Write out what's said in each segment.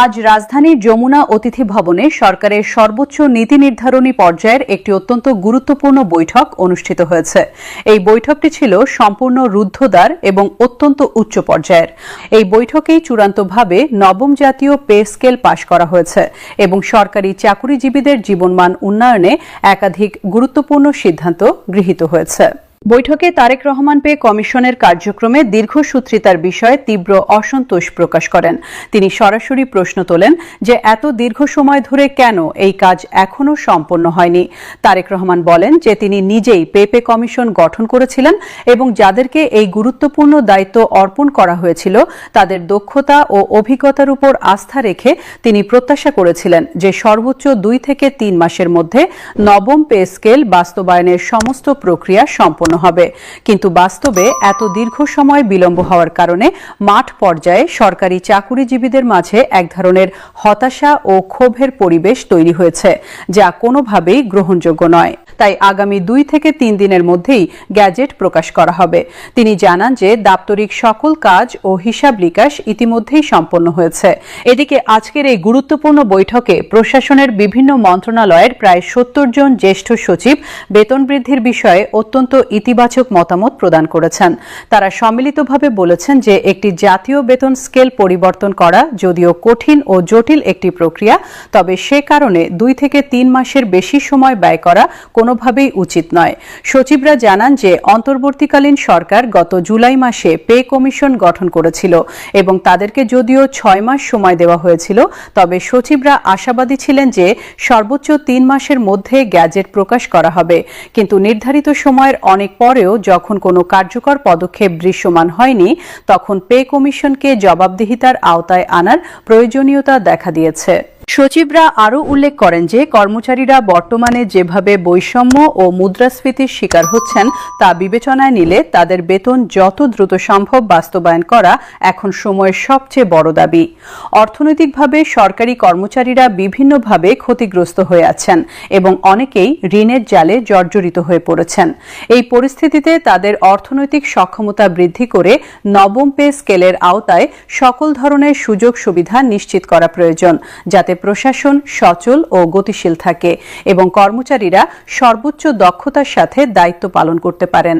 আজ রাজধানীর যমুনা অতিথি ভবনে সরকারের সর্বোচ্চ নীতি নির্ধারণী পর্যায়ের একটি অত্যন্ত গুরুত্বপূর্ণ বৈঠক অনুষ্ঠিত হয়েছে। এই বৈঠকটি ছিল সম্পূর্ণ রুদ্ধদ্বার এবং অত্যন্ত উচ্চ পর্যায়ের। এই বৈঠকেই চূড়ান্তভাবে নবম জাতীয় পে স্কেল পাশ করা হয়েছে এবং সরকারি চাকুরিজীবীদের জীবনমান উন্নয়নে একাধিক গুরুত্বপূর্ণ সিদ্ধান্ত গৃহীত হয়েছে। বৈঠকে তারেক রহমান পে কমিশনের কার্যক্রমে দীর্ঘসূত্রিতার বিষয়ে তীব্র অসন্তোষ প্রকাশ করেন। তিনি সরাসরি প্রশ্ন তোলেন যে এত দীর্ঘ সময় ধরে কেন এই কাজ এখনও সম্পন্ন হয়নি। তারেক রহমান বলেন যে তিনি নিজেই পে কমিশন গঠন করেছিলেন এবং যাদেরকে এই গুরুত্বপূর্ণ দায়িত্ব অর্পণ করা হয়েছিল তাদের দক্ষতা ও অভিজ্ঞতার উপর আস্থা রেখে তিনি প্রত্যাশা করেছিলেন যে সর্বোচ্চ 2 থেকে 3 মাসের মধ্যে নবম পে স্কেল বাস্তবায়নের সমস্ত প্রক্রিয়া সম্পন্ন হবে। কিন্তু বাস্তবে এত দীর্ঘ সময় বিলম্ব হওয়ার কারণে মাঠ পর্যায়ে সরকারি চাকুরিজীবীদের মাঝে এক ধরনের হতাশা ও ক্ষোভের পরিবেশ তৈরি হয়েছে, যা কোনোভাবেই গ্রহণযোগ্য নয়। তাই আগামী 2 থেকে 3 দিনের মধ্যেই গ্যাজেট প্রকাশ করা হবে। তিনি জানান যে দাপ্তরিক সকল কাজ ও হিসাব নিকাশ ইতিমধ্যেই সম্পন্ন হয়েছে। এদিকে আজকের এই গুরুত্বপূর্ণ বৈঠকে প্রশাসনের বিভিন্ন মন্ত্রণালয়ের প্রায় 70 জন জ্যেষ্ঠ সচিব বেতন বৃদ্ধির বিষয়ে অত্যন্ত ইতিবাচক মতামত প্রদান করেছেন। তারা সম্মিলিতভাবে বলেছেন যে একটি জাতীয় বেতন স্কেল পরিবর্তন করা যদিও কঠিন ও জটিল একটি প্রক্রিয়া, তবে সে কারণে 2 থেকে 3 মাসের বেশি সময় ব্যয় করা কোনোভাবেই উচিত নয়। সচিবরা জানান যে অন্তর্বর্তীকালীন সরকার গত জুলাই মাসে পে কমিশন গঠন করেছিল এবং তাদেরকে যদিও 6 মাস সময় দেওয়া হয়েছিল, তবে সচিবরা আশাবাদী ছিলেন যে সর্বোচ্চ 3 মাসের মধ্যে গ্যাজেট প্রকাশ করা হবে। কিন্তু নির্ধারিত সময়ের অনেক পরেও যখন কোনো কার্যকর পদক্ষেপ দৃশ্যমান হয়নি, তখন পে কমিশনকে জবাবদিহিতার আওতায় আনার প্রয়োজনীয়তা দেখা দিয়েছে। সচিবরা আরও উল্লেখ করেন যে কর্মচারীরা বর্তমানে যেভাবে বৈষম্য ও মুদ্রাস্ফীতির শিকার হচ্ছেন তা বিবেচনায় নিলে তাদের বেতন যত দ্রুত সম্ভব বাস্তবায়ন করা এখন সময়ের সবচেয়ে বড় দাবি। অর্থনৈতিকভাবে সরকারি কর্মচারীরা বিভিন্নভাবে ক্ষতিগ্রস্ত হয়ে আছেন এবং অনেকেই ঋণের জালে জর্জরিত হয়ে পড়েছেন। এই পরিস্থিতিতে তাদের অর্থনৈতিক সক্ষমতা বৃদ্ধি করে নবম পে স্কেলের আওতায় সকল ধরনের সুযোগ সুবিধা নিশ্চিত করা প্রয়োজন, যাতে প্রশাসন সচল ও গতিশীল থাকে এবং কর্মচারীরা সর্বোচ্চ দক্ষতার সাথে দায়িত্ব পালন করতে পারেন।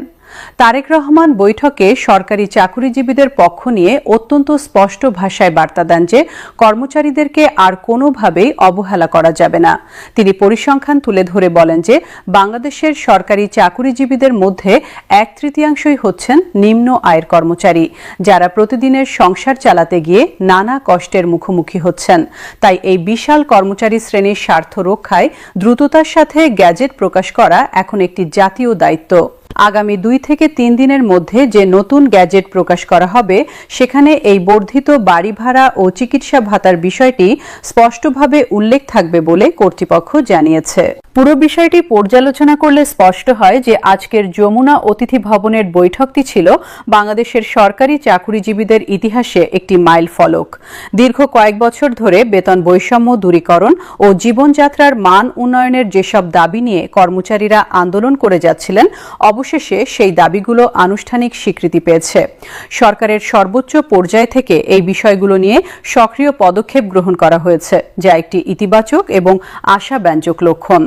তারেক রহমান বৈঠকে সরকারি চাকুরিজীবীদের পক্ষ নিয়ে অত্যন্ত স্পষ্ট ভাষায় বার্তা দেন যে কর্মচারীদেরকে আর কোনোভাবেই অবহেলা করা যাবে না। তিনি পরিসংখ্যান তুলে ধরে বলেন যে বাংলাদেশের সরকারি চাকুরিজীবীদের মধ্যে 1/3 হচ্ছেন নিম্ন আয়ের কর্মচারী, যারা প্রতিদিনের সংসার চালাতে গিয়ে নানা কষ্টের মুখোমুখি হচ্ছেন। তাই এই বিশাল কর্মচারী শ্রেণীর স্বার্থ রক্ষায় দ্রুততার সাথে গ্যাজেট প্রকাশ করা এখন একটি জাতীয় দায়িত্ব। আগামী 2 থেকে 3 দিনের মধ্যে যে নতুন গ্যাজেট প্রকাশ করা হবে সেখানে এই বর্ধিত বাড়ি ভাড়া ও চিকিৎসা ভাতার বিষয়টি স্পষ্টভাবে উল্লেখ থাকবে বলে কর্তৃপক্ষ জানিয়েছে। পুরো বিষয়টি পর্যালোচনা করলে স্পষ্ট হয় যে আজকের যমুনা অতিথি ভবনের বৈঠকটি ছিল বাংলাদেশের সরকারি চাকুরিজীবীদের ইতিহাসে একটি মাইল ফলক। দীর্ঘ কয়েক বছর ধরে বেতন বৈষম্য দূরীকরণ ও জীবনযাত্রার মান উন্নয়নের যেসব দাবি নিয়ে কর্মচারীরা আন্দোলন করে যাচ্ছিলেন, অবশেষে সেই দাবিগুলো আনুষ্ঠানিক স্বীকৃতি পেয়েছে। সরকারের সর্বোচ্চ পর্যায় থেকে এই বিষয়গুলো নিয়ে সক্রিয় পদক্ষেপ গ্রহণ করা হয়েছে, যা একটি ইতিবাচক এবং আশাব্যঞ্জক লক্ষণ।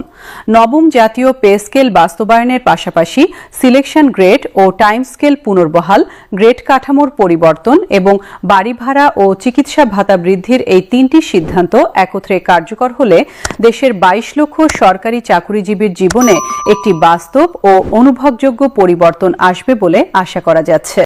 নবম জাতীয় পে স্কেল বাস্তবায়নের পাশাপাশি সিলেকশন গ্রেড ও টাইম স্কেল পুনর্বহাল, গ্রেড কাঠামোর পরিবর্তন এবং বাড়ি ভাড়া ও চিকিৎসা ভাতা বৃদ্ধির এই 3টি সিদ্ধান্ত একত্রে কার্যকর হলে দেশের 22 লক্ষ সরকারি চাকুরিজীবীর জীবনে একটি বাস্তব ও অনুভবযোগ্য পরিবর্তন আসবে বলে আশা করা যাচ্ছে।